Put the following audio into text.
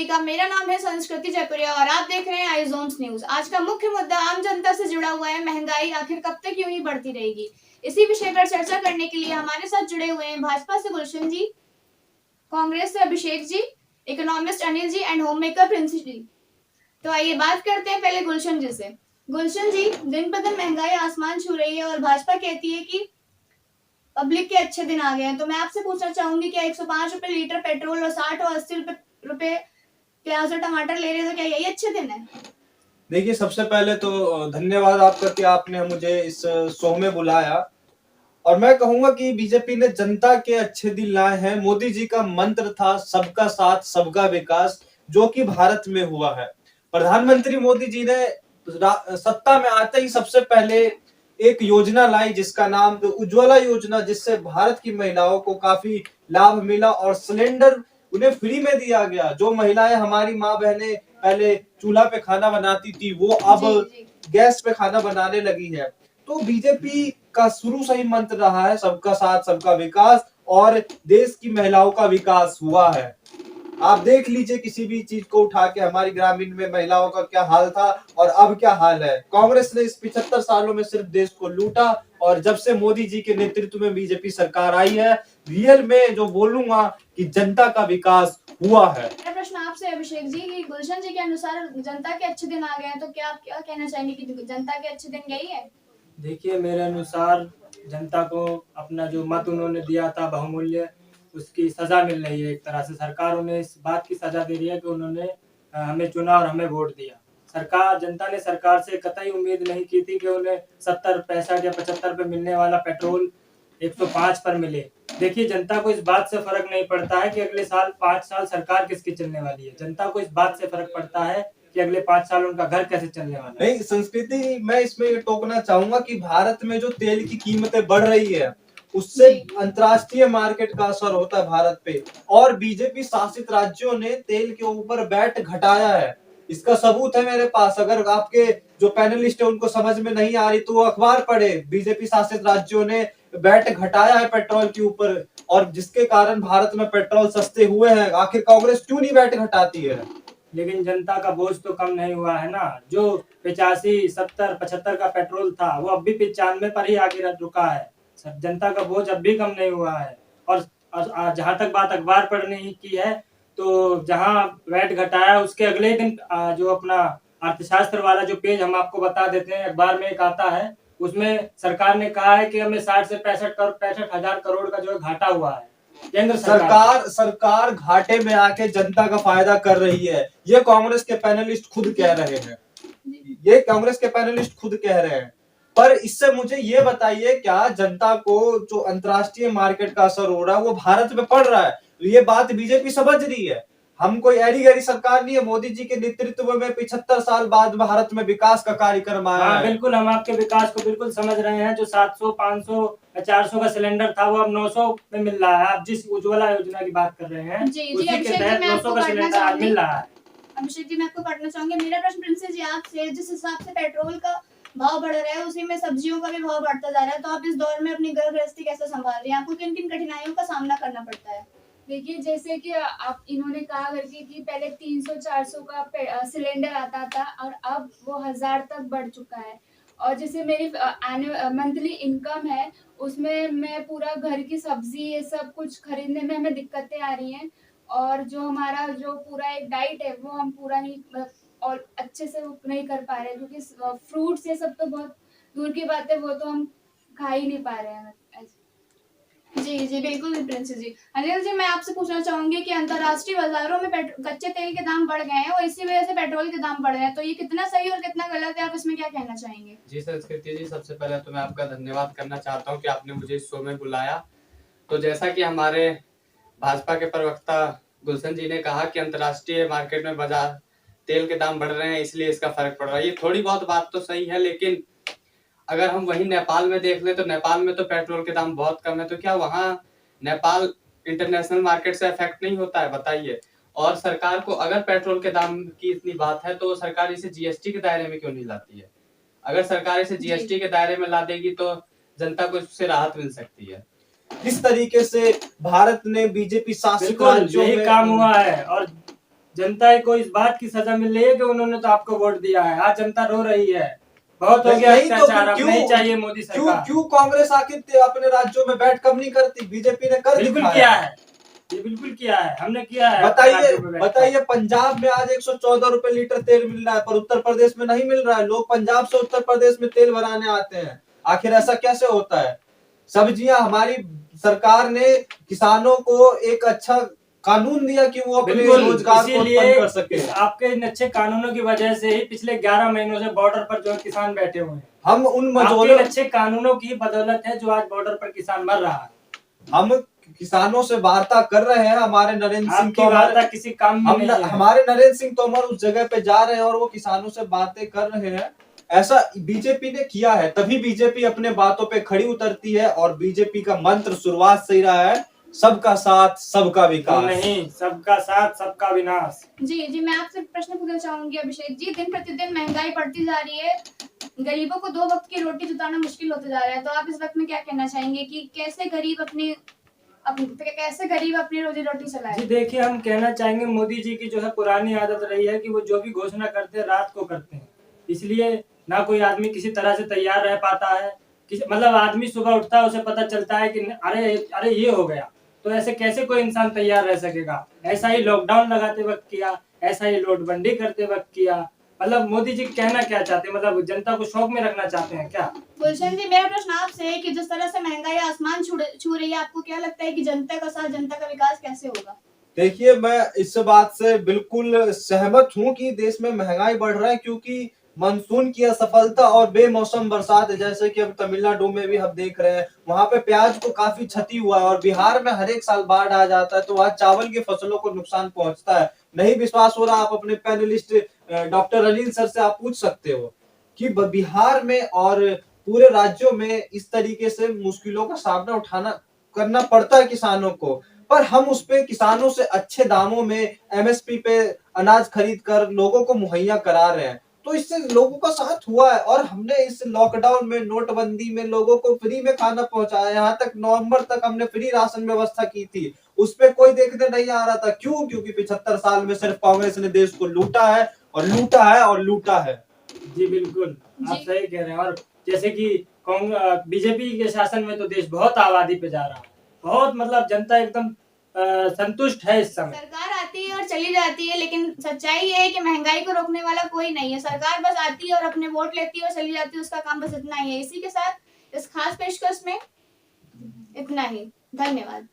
का। मेरा नाम है संस्कृति जयपुरिया और आप देख रहे हैं आई ज़ोन्स न्यूज। आज का मुख्य मुद्दा आम जनता से जुड़ा हुआ है। महंगाई आखिर कब तक यूं ही बढ़ती रहेगी? इसी विषय पर चर्चा करने के लिए हमारे साथ जुड़े हुए हैं भाजपा से गुलशन जी, कांग्रेस से Abhishek ji, economist Anil ji and homemaker Prince ji. तो आइए बात करते हैं पहले गुलशन जी से। गुलशन जी, दिन पर दिन महंगाई आसमान छू रही है और भाजपा कहती है कि पब्लिक के अच्छे दिन आ गए हैं। तो मैं आपसे पूछना चाहूंगी, क्या 105 रुपए लीटर पेट्रोल और 60 और 80 रुपए प्याज और टमाटर ले रहे हैं, तो क्या यही अच्छे दिन है? देखिए, सबसे पहले तो धन्यवाद आपका कि आपने मुझे इस शो में बुलाया। और मैं कहूंगा कि बीजेपी ने जनता के अच्छे दिन लाए हैं। मोदी जी का मंत्र था सबका साथ सबका विकास, जो कि भारत में हुआ है। प्रधानमंत्री मोदी जी ने सत्ता में आते ही सबसे पहले एक योजना लाई जिसका नाम उज्ज्वला योजना, जिससे भारत की महिलाओं को काफी लाभ मिला और सिलेंडर उन्हें फ्री में दिया गया। जो महिलाएं, हमारी माँ बहनें पहले चूल्हा पे खाना बनाती थी, वो अब गैस पे खाना बनाने लगी है। तो बीजेपी का शुरू से ही मंत्र रहा है सबका साथ सबका विकास, और देश की महिलाओं का विकास हुआ है। आप देख लीजिए किसी भी चीज को उठा के, हमारी ग्रामीण में महिलाओं का क्या हाल था और अब क्या हाल है। कांग्रेस ने इस 75 सालों में सिर्फ देश को लूटा, और जब से मोदी जी के नेतृत्व में बीजेपी सरकार आई है, रियल में जो बोलूंगा कि जनता का विकास हुआ है। मेरा प्रश्न आपसे अभिषेक जी, कि गुलशन जी के अनुसार जनता के अच्छे दिन आ गए हैं, तो क्या आप क्या कहना चाहेंगे कि जनता के अच्छे दिन यही है? देखिए, मेरे अनुसार जनता को अपना जो मत उन्होंने दिया था बहुमूल्य, उसकी सजा मिल रही है। एक तरह से सरकार उन्हें इस बात की सजा दे रही है कि उन्होंने हमें चुना और हमें वोट दिया। जनता ने सरकार से कतई उम्मीद नहीं की थी कि उन्हें 70 पैसा या 75 पे मिलने वाला पेट्रोल 105 पर मिले। देखिए, जनता को इस बात से फर्क नहीं पड़ता है कि अगले साल 5 साल सरकार किसकी चलने वाली है। जनता को इस बात से फर्क पड़ता है कि अगले 5 साल उनका घर कैसे चलने वाला है। नहीं, संस्कृति, मैं इसमें ये टोकना चाहूंगा कि भारत में जो तेल की कीमतें बढ़ रही है, उससे अंतर्राष्ट्रीय मार्केट का असर होता है भारत पे। और बीजेपी शासित राज्यों ने तेल के ऊपर वैट घटाया है। इसका सबूत है मेरे पास। अगर आपके जो पैनलिस्ट है उनको समझ में नहीं आ रही तो वो अखबार पढ़े। बीजेपी शासित राज्यों ने वैट घटाया है पेट्रोल के ऊपर, और जिसके कारण भारत में पेट्रोल सस्ते हुए हैं। आखिर कांग्रेस क्यों नहीं वैट घटाती है? लेकिन जनता का बोझ तो कम नहीं हुआ है ना। जो 85, 70, 75 का पेट्रोल था, वो अब भी 95 पर ही आके रुका है। जनता का बोझ अब भी कम नहीं हुआ है। और जहां तक बात अखबार पढ़ने की है, तो जहां वैट घटाया उसके अगले दिन जो अपना अर्थशास्त्र वाला जो पेज हम आपको बता देते हैं, अखबार में एक आता है, उसमें सरकार ने कहा है कि हमें 60 से 65 हजार करोड़ का जो है घाटा हुआ है। केंद्र सरकार घाटे में आके जनता का फायदा कर रही है। ये कांग्रेस के पैनलिस्ट खुद कह रहे हैं। ये कांग्रेस के पैनलिस्ट खुद कह रहे हैं। पर इससे मुझे ये बताइए, क्या जनता को जो अंतर्राष्ट्रीय मार्केट का असर हो रहा है वो भारत में पड़ रहा है? ये बात बीजेपी समझ रही है। हम कोई ऐरी गैरी सरकार नहीं है। मोदी जी के नेतृत्व में 75 साल बाद भारत में विकास का कार्यक्रम आया है। बिल्कुल, हम आपके विकास को बिल्कुल समझ रहे हैं। जो 700, 500, 400 का सिलेंडर था, वो अब 900 में मिल रहा है। आप जिस उज्ज्वला योजना की बात कर रहे हैं, उसी के तहत 900 का सिलेंडर आज मिल रहा है। अभिषेक जी, मैं आपको पढ़ना चाहूंगी। मेरा प्रश्न प्रिंसेस जी आपसे, जिस हिसाब से पेट्रोल का भाव बढ़ रहा है, उसी में सब्जियों का भी भाव बढ़ता जा रहा है, तो आप इस दौर में अपनी घर गृहस्थी कैसे संभाल रही हैं? आपको किन किन कठिनाइयों का सामना करना पड़ता है? देखिए, जैसे कि आप इन्होंने कहा करके कि पहले 300-400 का सिलेंडर आता था और अब वो 1000 तक बढ़ चुका है। और जैसे मेरी मंथली इनकम है, उसमें मैं पूरा घर की सब्जी ये सब कुछ खरीदने में हमें दिक्कतें आ रही हैं। और जो हमारा जो पूरा एक डाइट है, वो हम पूरा नहीं और अच्छे से नहीं कर पा रहे हैं, क्योंकि फ्रूट्स ये सब तो बहुत दूर की बात है, वो तो हम खा ही नहीं पा रहे हैं। जी जी बिल्कुल प्रिंसेस जी। अनिल जी, मैं आपसे पूछना चाहूंगी कि अंतर्राष्ट्रीय बाजारों में कच्चे तेल के दाम बढ़ गए हैं और इसी वजह से पेट्रोल के दाम बढ़ रहे हैं, तो ये कितना सही और कितना गलत है? आप इसमें क्या कहना चाहेंगे? जी संस्कृति जी, सबसे पहले तो मैं आपका धन्यवाद करना चाहता हूं कि आपने मुझे इस शो में बुलाया। तो जैसा कि हमारे भाजपा के प्रवक्ता गुलशन जी ने कहा कि अंतर्राष्ट्रीय मार्केट में बाजार तेल के दाम बढ़ रहे हैं, इसलिए इसका फर्क पड़ रहा है। ये थोड़ी बहुत बात तो सही है, लेकिन अगर हम वही नेपाल में देख लें तो नेपाल में तो पेट्रोल के दाम बहुत कम है। तो क्या वहाँ नेपाल इंटरनेशनल मार्केट से अफेक्ट नहीं होता है? बताइए। और सरकार को अगर पेट्रोल के दाम की इतनी बात है तो सरकार इसे जीएसटी के दायरे में क्यों नहीं लाती है? अगर सरकार इसे जीएसटी के दायरे में ला देगी तो जनता को इससे राहत मिल सकती है। किस तरीके से भारत ने बीजेपी शासित राज्यों में काम हुआ है। और जनता को इस बात की सजा मिल रही है कि उन्होंने तो आपको वोट दिया है। आज जनता रो रही है, बहुत हो गया नहीं तो अत्याचार, अब क्यों नहीं चाहिए मोदी क्यों सरकार। क्यों कांग्रेस आखिर अपने राज्यों में बैठ कब नहीं करती? बीजेपी ने कर बिल्कुल दिखाया। किया है, ये बिल्कुल किया है, हमने किया है। अपने बताइए राज्यों में बैठकर। बताइए, पंजाब में आज 114 रुपए लीटर तेल मिल रहा है, पर उत्तर प्रदेश में नहीं मिल रहा है। लोग पंजाब से उत्तर प्रदेश में तेल भराने आते हैं। आखिर ऐसा कैसे होता है? सब्जियां, हमारी सरकार ने किसानों को एक अच्छा कानून दिया कि वो अपने बिल्कुल, रोजगार को इसीलिए उत्पन्न कर सके। आपके इन अच्छे कानूनों की वजह से ही पिछले 11 महीनों से बॉर्डर पर जो किसान बैठे हुए हैं। हम उन आपके मजदूरों इन अच्छे कानूनों की बदौलत है जो आज बॉर्डर पर किसान मर रहा है। हम किसानों से वार्ता कर रहे हैं। हमारे नरेंद्र सिंह आपकी वार्ता किसी काम में नहीं है। हमारे नरेंद्र सिंह तोमर उस जगह पे जा रहे हैं और वो किसानों से बातें कर रहे हैं। ऐसा बीजेपी ने किया है, तभी बीजेपी अपने बातों पे खड़ी उतरती है। और बीजेपी का मंत्र शुरुआत से ही रहा है, सबका साथ सबका विकास। नहीं, सबका साथ सबका विनाश। जी जी, मैं आपसे प्रश्न पूछना चाहूंगी अभिषेक जी। दिन प्रतिदिन महंगाई बढ़ती जा रही है, गरीबों को 2 वक्त की रोटी जुटाना मुश्किल होता जा रहा है, तो आप इस वक्त में क्या कहना चाहेंगे कि कैसे गरीब अपनी रोजी रोटी चलाए? जी देखिए, हम कहना चाहेंगे मोदी जी की जो है पुरानी आदत रही है कि वो जो भी घोषणा करते हैं रात को करते हैं। इसलिए ना कोई आदमी किसी तरह से तैयार रह पाता है। मतलब आदमी सुबह उठता है, उसे पता चलता है कि अरे ये हो गया, तो ऐसे कैसे कोई इंसान तैयार रह सकेगा? ऐसा ही लॉकडाउन लगाते वक्त किया, ऐसा ही नोटबंदी करते वक्त किया। मतलब मोदी जी कहना क्या चाहते हैं? मतलब जनता को शौक में रखना चाहते हैं क्या? गुलशन जी, मेरा प्रश्न आपसे है कि जिस तरह से महंगाई आसमान छू रही है, आपको क्या लगता है कि जनता का साथ, जनता का विकास कैसे होगा? देखिए, मैं इस बात से बिल्कुल सहमत हूं कि देश में महंगाई बढ़ रहा है, क्योंकि मानसून की असफलता और बेमौसम बरसात, जैसे कि अब तमिलनाडु में भी हम देख रहे हैं, वहां पे प्याज को काफी क्षति हुआ है। और बिहार में हर एक साल बाढ़ आ जाता है, तो वहां चावल की फसलों को नुकसान पहुंचता है। नहीं विश्वास हो रहा, आप अपने पैनलिस्ट डॉक्टर अनिल सर से आप पूछ सकते हो कि बिहार में और पूरे राज्यों में इस तरीके से मुश्किलों का सामना करना पड़ता है किसानों को, पर हम उस पे किसानों से अच्छे दामों में एमएसपी पे अनाज खरीद कर लोगों को मुहैया करा रहे हैं। तो इससे लोगों का साथ हुआ है। और हमने इस लॉकडाउन में, नोटबंदी में लोगों को फ्री में खाना पहुंचाया। यहाँ तक नवंबर तक हमने फ्री राशन व्यवस्था की थी, उस पे कोई देखने नहीं आ रहा था। क्यों? क्योंकि 75 साल में सिर्फ कांग्रेस ने देश को लूटा है और लूटा है और लूटा है। जी बिल्कुल, आप सही कह रहे हैं। और जैसे कि बीजेपी के शासन में तो देश बहुत आबादी पे जा रहा है, बहुत मतलब जनता एकदम संतुष्ट है इस समय। सरकार आती है और चली जाती है, लेकिन सच्चाई ये है कि महंगाई को रोकने वाला कोई नहीं है। सरकार बस आती है और अपने वोट लेती है और चली जाती है, उसका काम बस इतना ही है। इसी के साथ इस खास पेशकश में इतना ही। धन्यवाद।